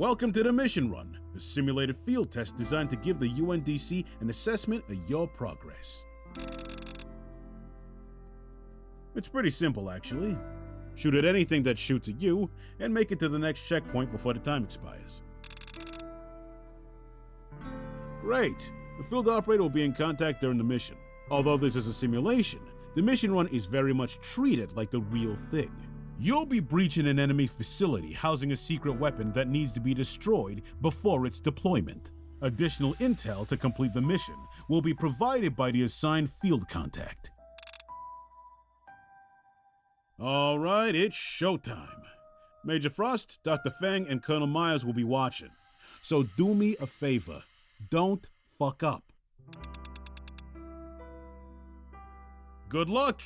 Welcome to the Mission Run, a simulated field test designed to give the UNDC an assessment of your progress. It's pretty simple, actually. Shoot at anything that shoots at you, and make it to the next checkpoint before the time expires. Great! The field operator will be in contact during the mission. Although this is a simulation, the mission run is very much treated like the real thing. You'll be breaching an enemy facility housing a secret weapon that needs to be destroyed before its deployment. Additional intel to complete the mission will be provided by the assigned field contact. Alright, it's showtime. Major Frost, Dr. Fang, and Colonel Myers will be watching. So do me a favor, don't fuck up. Good luck!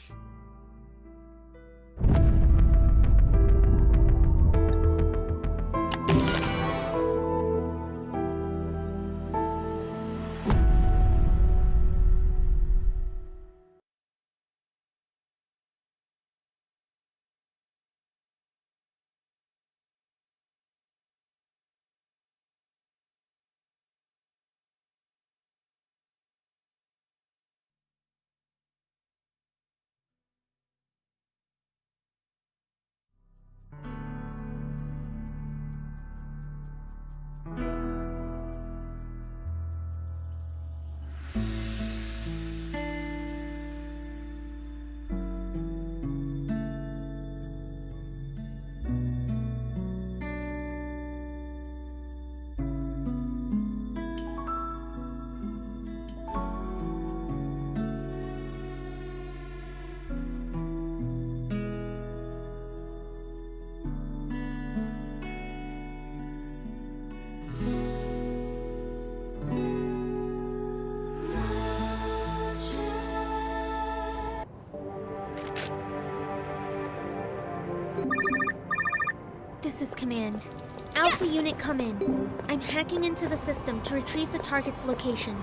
This is Command. Alpha Unit, come in. I'm hacking into the system to retrieve the target's location.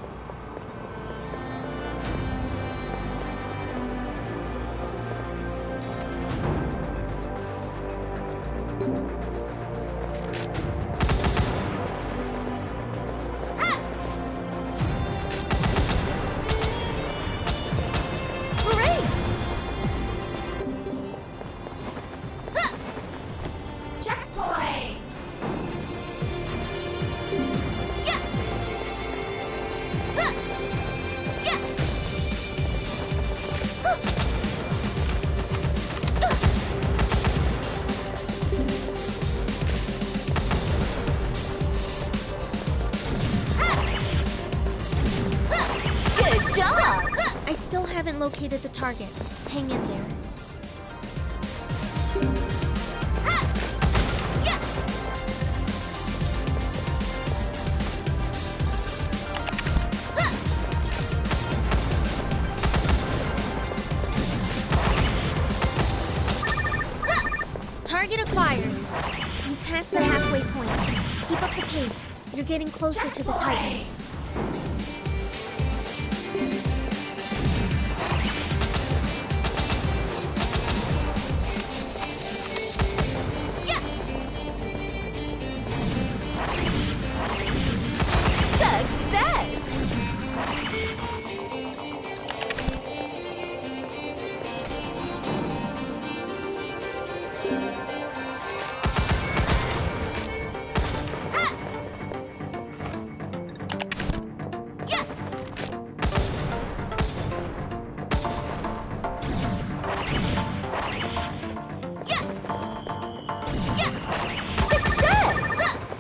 I still haven't located the target. Hang in there. Target acquired. You've passed the halfway point. Keep up the pace. You're getting closer to the Titan.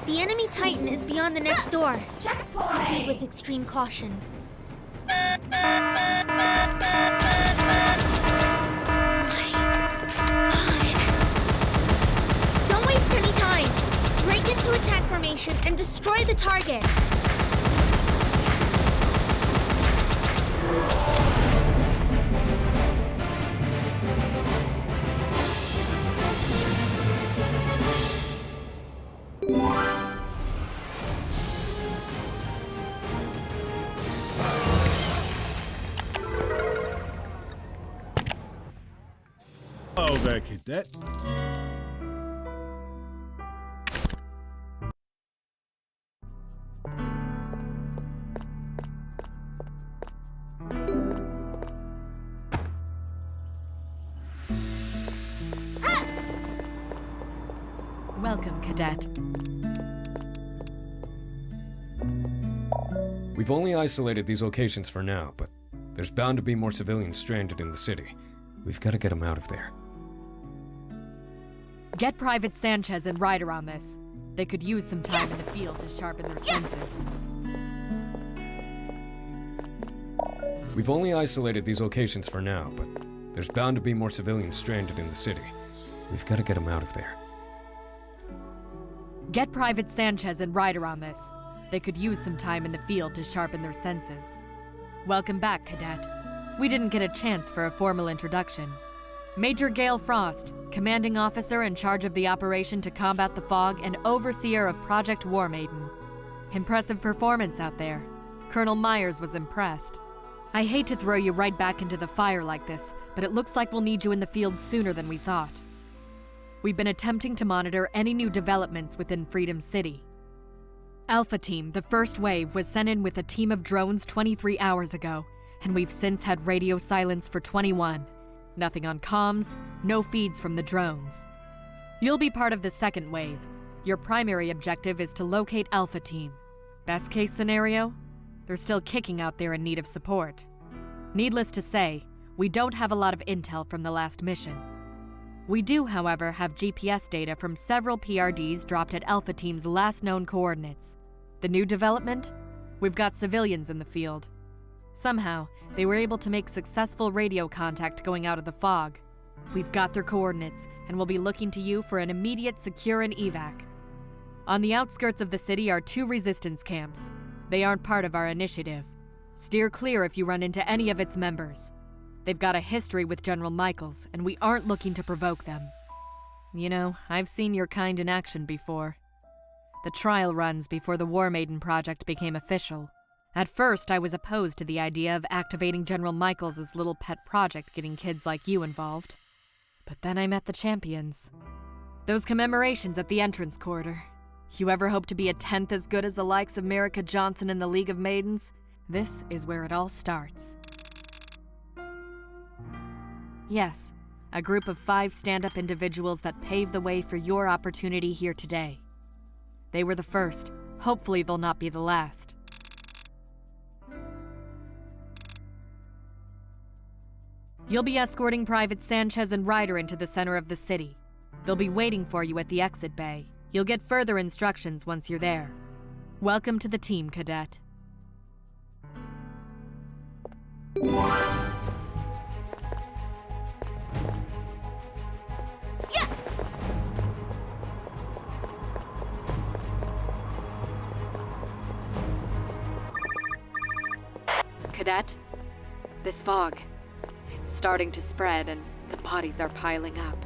The enemy Titan is beyond the next door. Proceed with extreme caution. My God. Don't waste any time. Break into attack formation and destroy the target. Hello there, cadet. Welcome, Cadet. We've only isolated these locations for now, but there's bound to be more civilians stranded in the city. We've got to get them out of there. Get Private Sanchez and Ryder on this. They could use some time in the field to sharpen their senses. We've only isolated these locations for now, but there's bound to be more civilians stranded in the city. We've got to get them out of there. Get Private Sanchez and Ryder on this. They could use some time in the field to sharpen their senses. Welcome back, Cadet. We didn't get a chance for a formal introduction. Major Gale Frost, commanding officer in charge of the operation to combat the fog and overseer of Project War Maiden. Impressive performance out there. Colonel Myers was impressed. I hate to throw you right back into the fire like this, but it looks like we'll need you in the field sooner than we thought. We've been attempting to monitor any new developments within Freedom City. Alpha Team, the first wave, was sent in with a team of drones 23 hours ago, and we've since had radio silence for 21. Nothing on comms, no feeds from the drones. You'll be part of the second wave. Your primary objective is to locate Alpha Team. Best case scenario? They're still kicking out there in need of support. Needless to say, we don't have a lot of intel from the last mission. We do, however, have GPS data from several PRDs dropped at Alpha Team's last known coordinates. The new development? We've got civilians in the field. Somehow, they were able to make successful radio contact going out of the fog. We've got their coordinates, and we'll be looking to you for an immediate secure and evac. On the outskirts of the city are 2 resistance camps. They aren't part of our initiative. Steer clear if you run into any of its members. They've got a history with General Michaels, and we aren't looking to provoke them. You know, I've seen your kind in action before. The trial runs before the War Maiden project became official. At first, I was opposed to the idea of activating General Michaels' little pet project getting kids like you involved. But then I met the champions. Those commemorations at the entrance corridor. You ever hope to be a tenth as good as the likes of Merica Johnson in the League of Maidens? This is where it all starts. Yes, a group of 5 stand-up individuals that paved the way for your opportunity here today. They were the first. Hopefully they'll not be the last. You'll be escorting Private Sanchez and Ryder into the center of the city. They'll be waiting for you at the exit bay. You'll get further instructions once you're there. Welcome to the team, Cadet. Cadet, this fog, it's starting to spread and the bodies are piling up.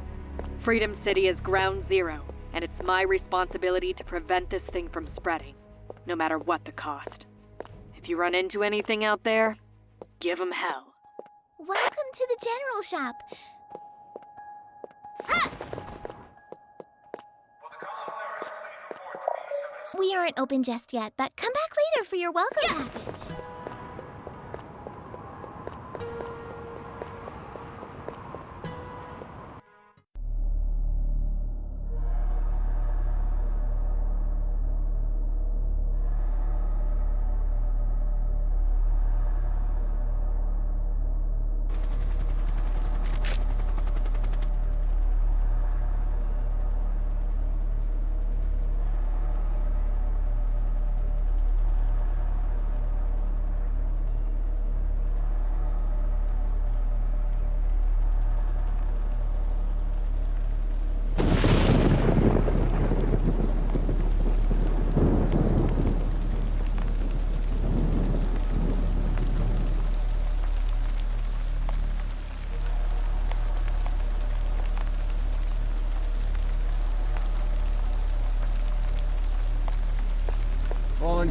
Freedom City is ground zero, and it's my responsibility to prevent this thing from spreading, no matter what the cost. If you run into anything out there, give 'em hell. Welcome to the general shop. Ah! We aren't open just yet, but come back later for your welcome package.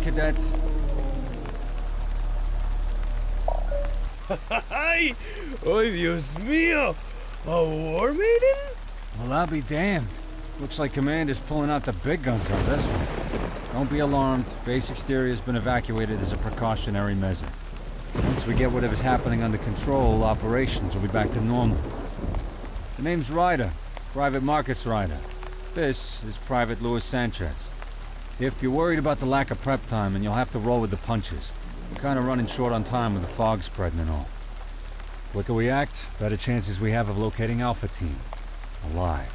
Cadets. ¡Ay! ¡Ay, Dios mío! A war maiden? Well, I'll be damned. Looks like Command is pulling out the big guns on this one. Don't be alarmed. Base exterior has been evacuated as a precautionary measure. Once we get whatever's happening under control, operations will be back to normal. The name's Ryder. Private Markets Ryder. This is Private Luis Sanchez. If you're worried about the lack of prep time, and you'll have to roll with the punches. We're kind of running short on time with the fog spreading and all. Quicker we act, better chances we have of locating Alpha Team. Alive.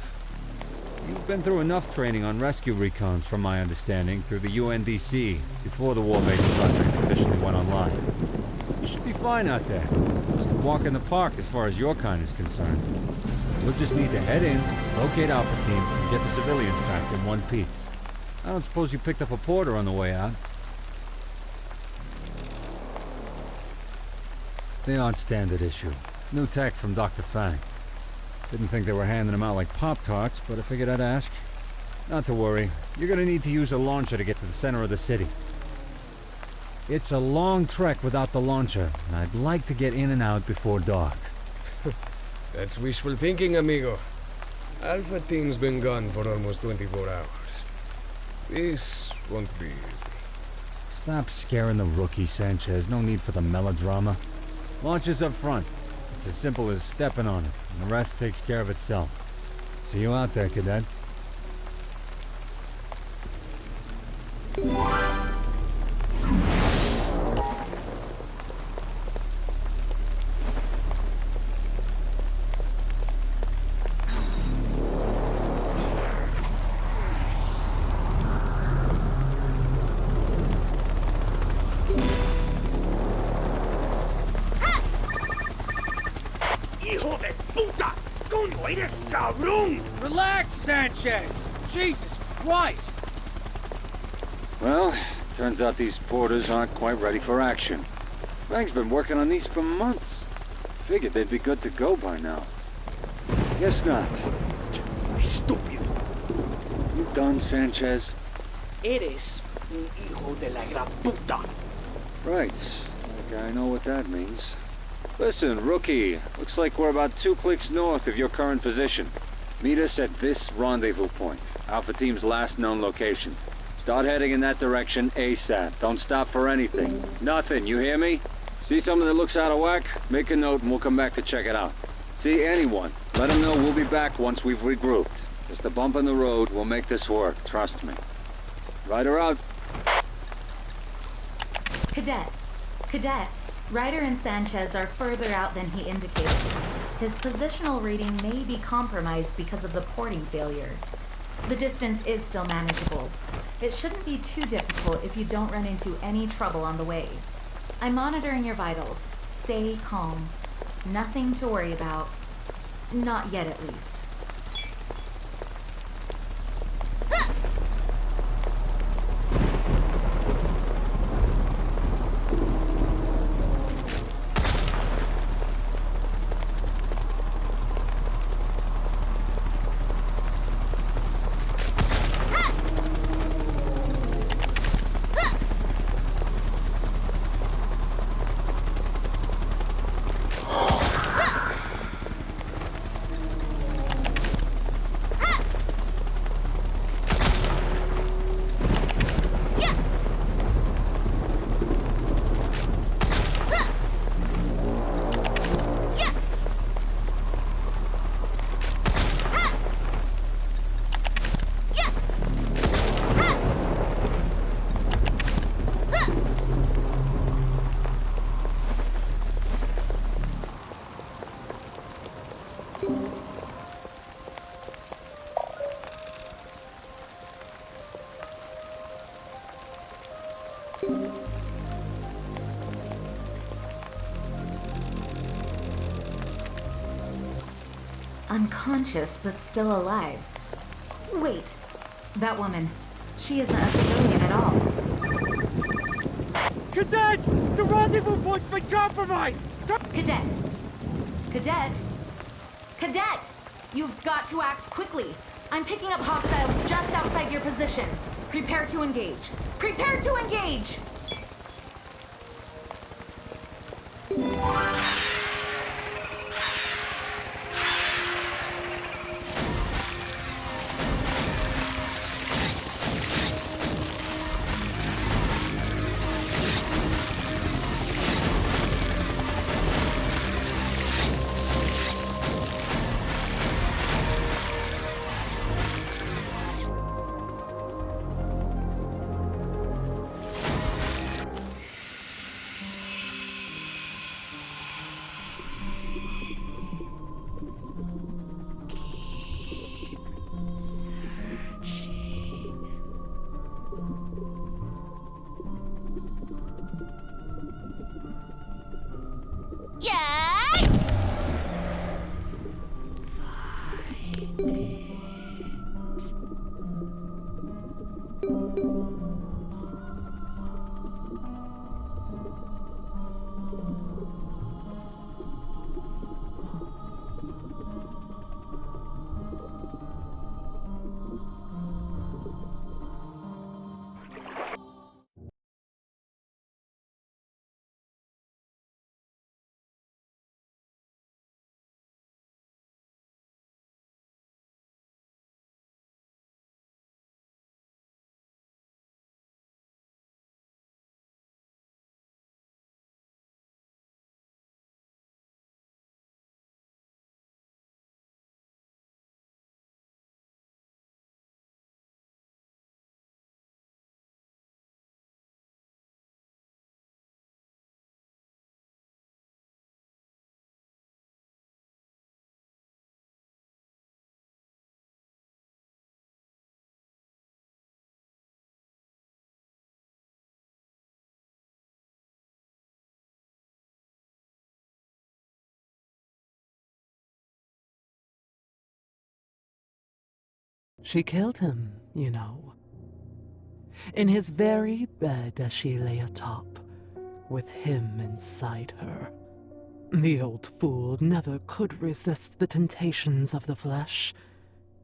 You've been through enough training on rescue recons, from my understanding, through the UNDC, before the War Maidens project officially went online. You should be fine out there. Just a walk in the park as far as your kind is concerned. You'll just need to head in, locate Alpha Team, and get the civilians back in one piece. I don't suppose you picked up a porter on the way out? They aren't standard issue. New tech from Dr. Fang. Didn't think they were handing them out like Pop-Tarts, but I figured I'd ask. Not to worry. You're gonna need to use a launcher to get to the center of the city. It's a long trek without the launcher, and I'd like to get in and out before dark. That's wishful thinking, amigo. Alpha Team's been gone for almost 24 hours. This won't be easy. Stop scaring the rookie, Sanchez. No need for the melodrama. Launch is up front. It's as simple as stepping on it, and the rest takes care of itself. See you out there, Cadet. Relax, Sanchez! Jesus Christ! Well, turns out these porters aren't quite ready for action. Fang's been working on these for months. Figured they'd be good to go by now. Guess not. Estúpido. You done, Sanchez? Eres un hijo de la gran puta. Right. Like I know what that means. Listen, rookie. Looks like we're about 2 clicks north of your current position. Meet us at this rendezvous point. Alpha Team's last known location. Start heading in that direction ASAP. Don't stop for anything. Nothing, you hear me? See something that looks out of whack? Make a note and we'll come back to check it out. See anyone? Let them know we'll be back once we've regrouped. Just a bump in the road will make this work, trust me. Ryder out. Cadet, Ryder and Sanchez are further out than he indicated. His positional reading may be compromised because of the porting failure. The distance is still manageable. It shouldn't be too difficult if you don't run into any trouble on the way. I'm monitoring your vitals. Stay calm. Nothing to worry about. Not yet, at least. Unconscious, but still alive. Wait, that woman, she isn't a civilian at all. Cadet! The rendezvous point's been compromised! Cadet! You've got to act quickly. I'm picking up hostiles just outside your position. Prepare to engage. Prepare to engage! She killed him, you know. In his very bed as she lay atop, with him inside her. The old fool never could resist the temptations of the flesh,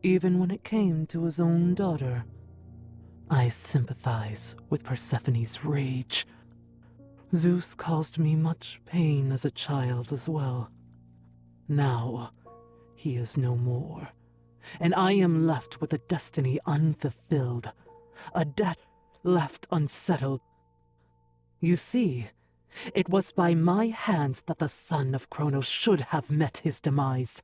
even when it came to his own daughter. I sympathize with Persephone's rage. Zeus caused me much pain as a child as well. Now, he is no more, and I am left with a destiny unfulfilled, a debt left unsettled. You see, it was by my hands that the son of Kronos should have met his demise.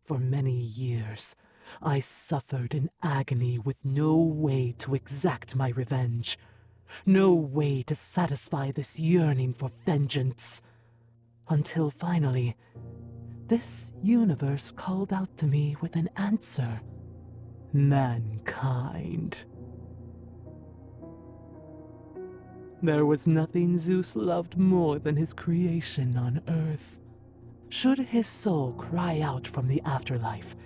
For many years, I suffered in agony with no way to exact my revenge, no way to satisfy this yearning for vengeance. Until finally, this universe called out to me with an answer. Mankind. There was nothing Zeus loved more than his creation on Earth. Should his soul cry out from the afterlife,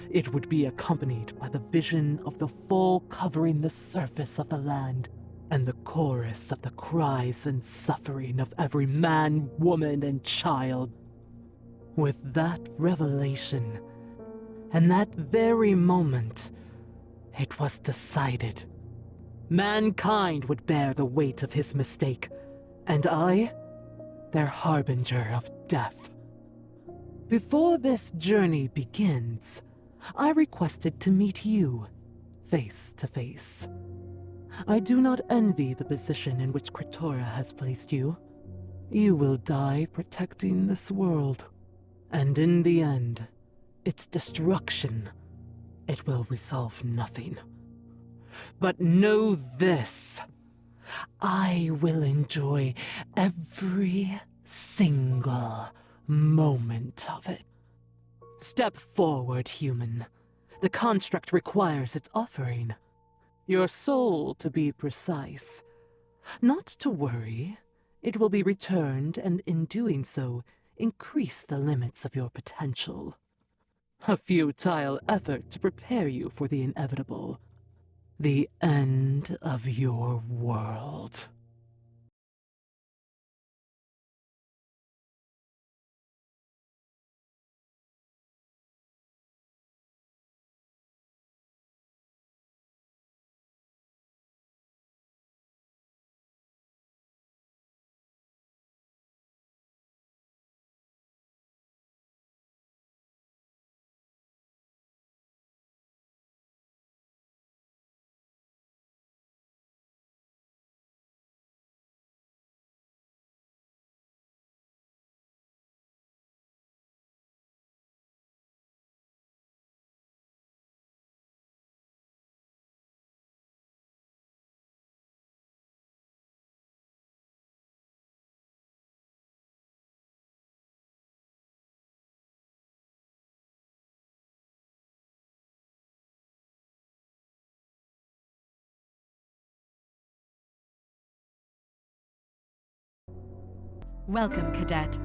it would be accompanied by the vision of the fall covering the surface of the land, and the chorus of the cries and suffering of every man, woman, and child. With that revelation, and that very moment, it was decided. Mankind would bear the weight of his mistake, and I, their harbinger of death. Before this journey begins, I requested to meet you, face to face. I do not envy the position in which Kritora has placed you. You will die protecting this world, and in the end, its destruction, it will resolve nothing. But know this, I will enjoy every single moment of it. Step forward, human. The construct requires its offering. Your soul, to be precise. Not to worry, it will be returned, and in doing so, increase the limits of your potential. A futile effort to prepare you for the inevitable. The end of your world. Welcome, Cadet.